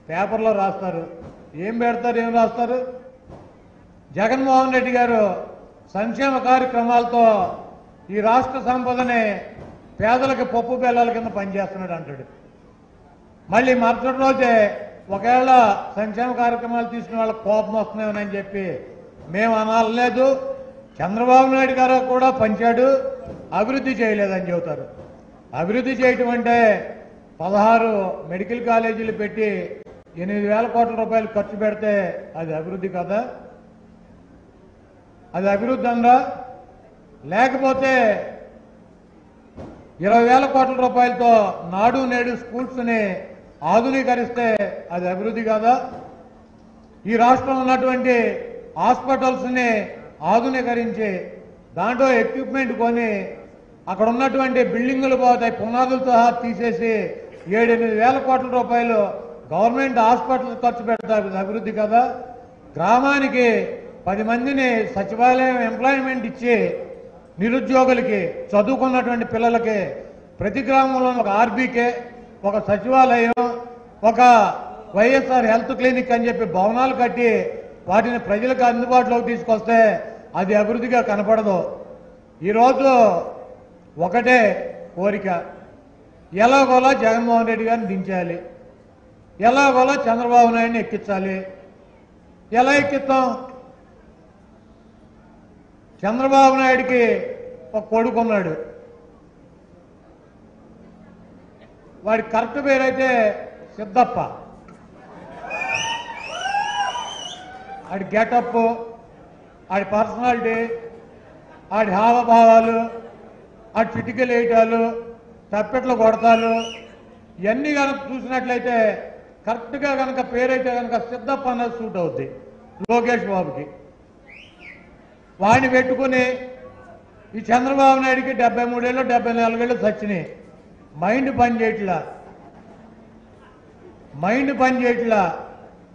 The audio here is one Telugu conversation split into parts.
పేపర్లో రాస్తారు. ఏం పెడతారు, ఏం రాస్తారు? జగన్మోహన్ రెడ్డి గారు సంక్షేమ కార్యక్రమాలతో ఈ రాష్ట్ర సంపదని పేదలకు పప్పు బెల్లాల కింద పనిచేస్తున్నాడు అంటాడు. మళ్ళీ మరుసటి రోజే ఒకవేళ సంక్షేమ కార్యక్రమాలు తీసుకునే వాళ్ళకి కోపం వస్తున్నాయని చెప్పి మేము అనలేదు, చంద్రబాబు నాయుడు గారు కూడా పంచాడు, అభివృద్ధి చేయలేదని చెబుతారు. అభివృద్ధి చేయటం అంటే 16 మెడికల్ కాలేజీలు పెట్టి 8,000 కోట్ల రూపాయలు ఖర్చు పెడితే అది అభివృద్ధి కదా? అది అభివృద్ధి అందా? లేకపోతే 20,000 కోట్ల రూపాయలతో నాడు నేడు స్కూల్స్ని ఆధునీకరిస్తే అది అభివృద్ధి కాదా? ఈ రాష్ట్రంలో ఉన్నటువంటి హాస్పిటల్స్ని ఆధునీకరించి దాంట్లో ఎక్విప్మెంట్ కొని అక్కడ ఉన్నటువంటి బిల్డింగులు పోతాయి, పునాదులతో సహా తీసేసి 7-8 కోట్ల రూపాయలు గవర్నమెంట్ హాస్పిటల్ ఖర్చు పెడతారు, అభివృద్ధి కదా? గ్రామానికి 10 మందిని సచివాలయం ఎంప్లాయ్మెంట్ ఇచ్చి నిరుద్యోగులకి, చదువుకున్నటువంటి పిల్లలకి ప్రతి గ్రామంలో ఒక ఆర్బీకే, ఒక సచివాలయం, ఒక వైఎస్ఆర్ హెల్త్ క్లినిక్ అని చెప్పి భవనాలు కట్టి వాటిని ప్రజలకు అందుబాటులోకి తీసుకొస్తే అది అభివృద్ధిగా కనపడదు. ఈరోజు ఒకటే కోరిక, ఎలాగోలా జగన్మోహన్ రెడ్డి గారిని దించాలి, ఎలాగోలా చంద్రబాబు నాయుడిని ఎక్కించాలి. ఎలా ఎక్కిస్తాం? చంద్రబాబు నాయుడికి ఒక కొడుకున్నాడు, వాడి కరెక్ట్ పేరైతే సిద్ధప్ప. ఆడి గెటప్, ఆడి పర్సనాలిటీ, ఆడి హావభావాలు, ఆడి చిటికలు వేయటాలు, తప్పెట్లు కొడతాలు ఇవన్నీ కనుక చూసినట్లయితే కరెక్ట్గా కనుక పేరైతే కనుక సిద్ధప్ప అన్నది సూట్ అవుద్ది లోకేష్ బాబుకి. వాడిని పెట్టుకుని ఈ చంద్రబాబు నాయుడికి 73 ఏళ్ళు 74 ఏళ్ళు సచ్చినాయి. మైండ్ పని చేయట్లా.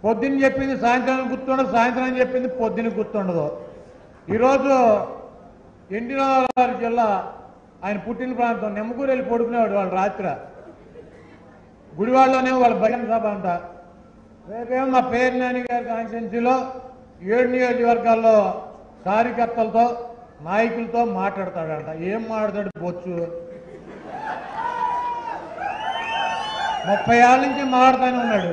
పొద్దున్న చెప్పింది సాయంత్రం గుర్తుండదు, సాయంత్రం చెప్పింది పొద్దున్న గుర్తుండదు. ఈరోజు ఎన్టీ రామారావు జిల్లా ఆయన పుట్టిన ప్రాంతం నెమ్మకూరు వెళ్ళి పడుకునేవాడు వాళ్ళు రాత్రి. గుడివాడలోనేమో వాళ్ళ భజన సభ అంట. రేపేమో మా పేర్నాని గారి కాన్స్టిట్యున్సీలో 7 నియోజకవర్గాల్లో కార్యకర్తలతో నాయకులతో మాట్లాడతాడంట. ఏం మాట్లాడతాడు బొచ్చు? 30 ఏళ్ళ నుంచి మాట్లాడుతూనే ఉన్నాడు.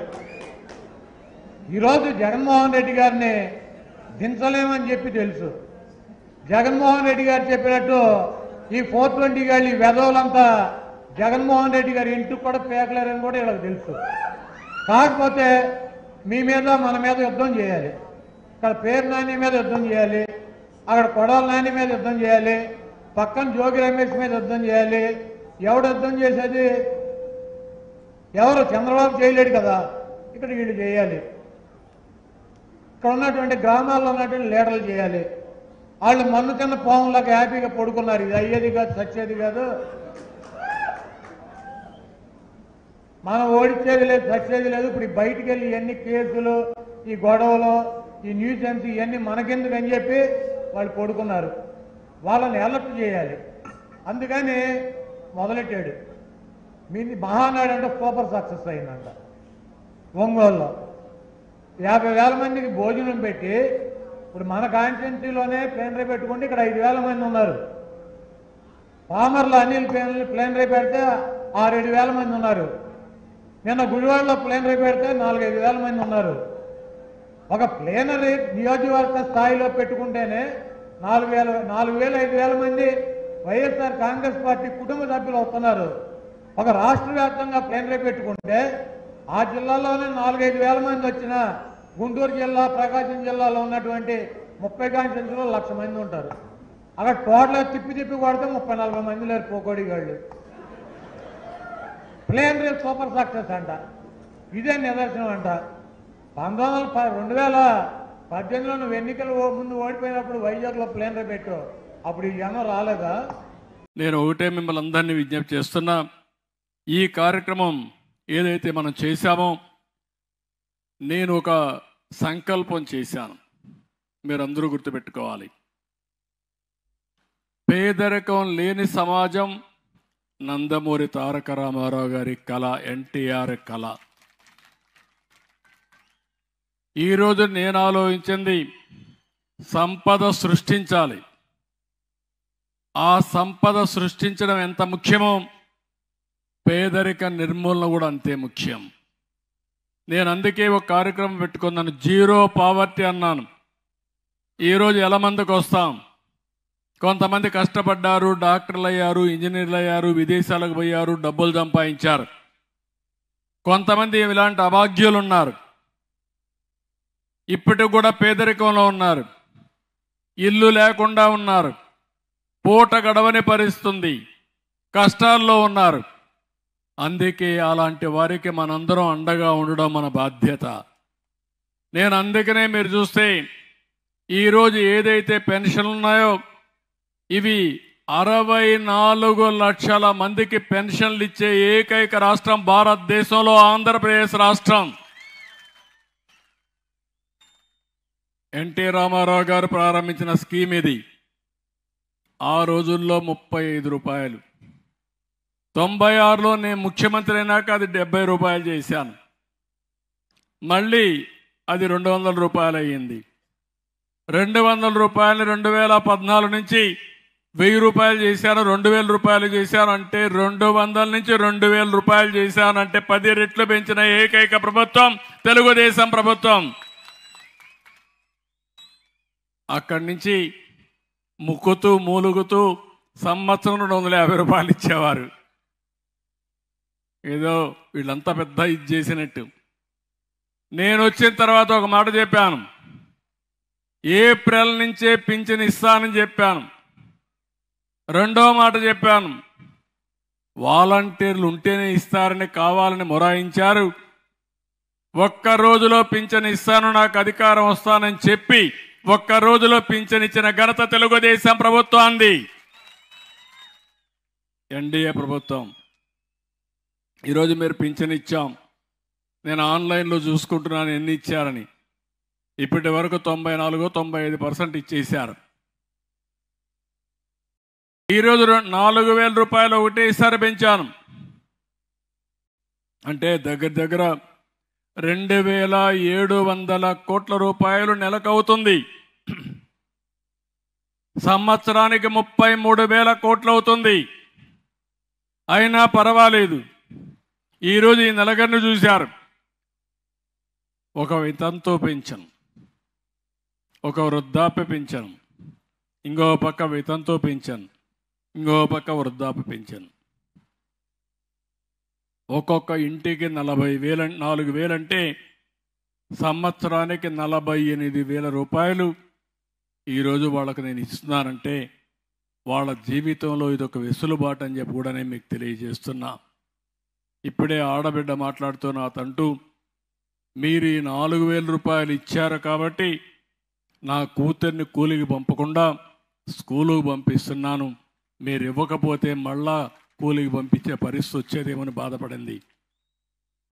ఈరోజు జగన్మోహన్ రెడ్డి గారిని దించలేమని చెప్పి తెలుసు. జగన్మోహన్ రెడ్డి గారు చెప్పినట్టు ఈ 420 గాళ్ళు ఈ వెధవులంతా జగన్మోహన్ రెడ్డి గారి ఇంటికి కూడా పేకలేరని కూడా వీళ్ళకి తెలుసు. కాకపోతే మీ మీద మన మీద యుద్ధం చేయాలి. ఇక్కడ పేరు నాని మీద యుద్ధం చేయాలి, అక్కడ కొడవల నాని మీద యుద్ధం చేయాలి, పక్కన జోగి రమేష్ మీద యుద్ధం చేయాలి. ఎవడు యుద్ధం చేసేది? ఎవరు? చంద్రబాబు చేయలేడు కదా, ఇక్కడ వీళ్ళు చేయాలి. ఇక్కడ ఉన్నటువంటి గ్రామాల్లో ఉన్నటువంటి లీడర్లు చేయాలి. వాళ్ళు మన్ను తిన్న పాములాగా హ్యాపీగా పడుకున్నారు. ఇది అయ్యేది కాదు, సచ్చేది కాదు, మనం ఓడిచ్చేది లేదు, సచ్చేది లేదు. ఇప్పుడు బయటికి వెళ్ళి ఇవన్నీ కేసులు, ఈ గొడవలు, ఈ న్యూసెన్స్ ఇవన్నీ మనకెందుకు అని చెప్పి వాళ్ళు పడుకున్నారు. వాళ్ళని అలర్ట్ చేయాలి. అందుకని మొదలెట్టాడు. మీ మహానాడు అంటే సూపర్ సక్సెస్ అయిందంట. ఒంగోలులో 50,000 మందికి భోజనం పెట్టి ఇప్పుడు మన కాన్స్టిట్యున్సీలోనే ప్లేనరీ పెట్టుకుంటే ఇక్కడ 5,000 మంది ఉన్నారు. పామర్లో అనిల్ ప్లేనరీ పెడితే 6-7 మంది ఉన్నారు. నిన్న గుడివాడలో ప్లేనరీ పెడితే 4-5 మంది ఉన్నారు. ఒక ప్లేనరీ నియోజకవర్గ స్థాయిలో పెట్టుకుంటేనే 4,000-5,000 మంది వైఎస్ఆర్ కాంగ్రెస్ పార్టీ కుటుంబ సభ్యులు వస్తున్నారు. ఒక రాష్ట్ర వ్యాప్తంగా ప్లేనరీ పెట్టుకుంటే ఆ జిల్లాలోనే 4-5 మంది వచ్చినా గుంటూరు జిల్లా, ప్రకాశం జిల్లాలో ఉన్నటువంటి 30 కాన్స్టిట్యున్సీలో 1,00,000 మంది ఉంటారు. అక్కడ టోటల్ తిప్పి కొడితే 30-40 మంది లేరు పోకోడిగాళ్ళు. ప్లేనరీ సూపర్ సక్సెస్ అంట. ఇదే నిదర్శనం అంట. 2018లో నువ్వు ఎన్నికల ముందు ఓడిపోయినప్పుడు వైజాగ్లో ప్లేనరీ పెట్టావు, అప్పుడు ఈ జనం రాలేదా? నేను ఒకటే మిమ్మల్ని అందరినీ విజ్ఞప్తి చేస్తున్నా, ఈ కార్యక్రమం ఏదైతే మనం చేశామో నేను ఒక సంకల్పం చేశాను, మీరందరూ గుర్తుపెట్టుకోవాలి. పేదరికం లేని సమాజం నందమూరి తారక రామారావు గారి కళ, ఎన్టీఆర్ కళ. ఈరోజు నేను ఆలోచించింది సంపద సృష్టించాలి. ఆ సంపద సృష్టించడం ఎంత ముఖ్యమో పేదరిక నిర్మూలన కూడా అంతే ముఖ్యం. నేను అందుకే ఒక కార్యక్రమం పెట్టుకున్నాను, జీరో పావర్టీ అన్నాను. ఈరోజు ఎలా మందికి వస్తాం? కొంతమంది కష్టపడ్డారు, డాక్టర్లు అయ్యారు, ఇంజనీర్లు అయ్యారు, విదేశాలకు పోయారు, డబ్బులు సంపాదించారు. కొంతమంది ఇలాంటి అభాగ్యులు ఉన్నారు, ఇప్పటికి కూడా పేదరికంలో ఉన్నారు, ఇల్లు లేకుండా ఉన్నారు, పూట గడవని పరిస్థితుంది, కష్టాల్లో ఉన్నారు. అందుకే అలాంటి వారికి మనందరం అండగా ఉండడం మన బాధ్యత. నేను అందుకనే మీరు చూస్తే ఈరోజు ఏదైతే పెన్షన్లు ఉన్నాయో ఇవి 64 లక్షల మందికి పెన్షన్లు ఇచ్చే ఏకైక రాష్ట్రం భారతదేశంలో ఆంధ్రప్రదేశ్ రాష్ట్రం. ఎన్టీ రామారావు గారు ప్రారంభించిన స్కీమ్ ఇది. ఆ రోజుల్లో 35 రూపాయలు. 96లో నేను ముఖ్యమంత్రి అయినాక అది 70 రూపాయలు చేశాను. మళ్ళీ అది 200 రూపాయలు అయ్యింది. 200 రూపాయలు 2014 నుంచి 1000 రూపాయలు చేశాను, 2000 రూపాయలు చేశాను. అంటే 200 నుంచి 2000 రూపాయలు చేశాను. అంటే 10 రెట్లు పెంచిన ఏకైక ప్రభుత్వం తెలుగుదేశం ప్రభుత్వం. అక్కడి నుంచి ముక్కుతూ మూలుగుతూ సంవత్సరం 250 రూపాయలు ఇచ్చేవారు. ఏదో వీళ్ళంతా పెద్ద ఇది చేసినట్టు. నేను వచ్చిన తర్వాత ఒక మాట చెప్పాను, ఏప్రిల్ నుంచే పింఛన్ ఇస్తానని చెప్పాను. రెండో మాట చెప్పాను, వాలంటీర్లు ఉంటేనే ఇస్తారని కావాలని మొరాయించారు. ఒక్క రోజులో పింఛన్ ఇస్తాను, నాకు అధికారం వస్తానని చెప్పి ఒక్క రోజులో పింఛన్ ఇచ్చిన ఘనత తెలుగుదేశం ప్రభుత్వాన్ని. ఎన్డీఏ ప్రభుత్వం. ఈరోజు మీరు పింఛన్ ఇచ్చాం, నేను ఆన్లైన్లో చూసుకుంటున్నాను ఎన్ని ఇచ్చారని. ఇప్పటి వరకు 94-95% ఇచ్చేశారు. ఈరోజు 4000 రూపాయలు ఒకటేసారి పెంచాను. అంటే దగ్గర దగ్గర 2700 కోట్ల రూపాయలు నెలకు అవుతుంది. సంవత్సరానికి 33,000 కోట్లు అవుతుంది. అయినా పర్వాలేదు. ఈరోజు ఈ నెలగన్ను చూశారు, ఒక వితంతు పెన్షన్, ఒక వృద్ధాప్య పెన్షన్, ఇంకో పక్క వితంతు పెన్షన్, ఇంకో పక్క వృద్ధాప్య పెన్షన్. ఒక్కొక్క ఇంటికి 4,000 అంటే సంవత్సరానికి 48,000 రూపాయలు ఈరోజు వాళ్ళకి నేను ఇస్తున్నానంటే వాళ్ళ జీవితంలో ఇదొక వెసులుబాటు అని చెప్పి కూడా నేను మీకు తెలియజేస్తున్నా. ఇప్పుడే ఆడబిడ్డ మాట్లాడుతున్న అతంటూ, మీరు ఈ 4,000 రూపాయలు ఇచ్చారు కాబట్టి నా కూతుర్ని కూలికి పంపకుండా స్కూలుకు పంపిస్తున్నాను, మీరు ఇవ్వకపోతే మళ్ళా కూలికి పంపించే పరిస్థితి వచ్చేదేమని బాధపడింది.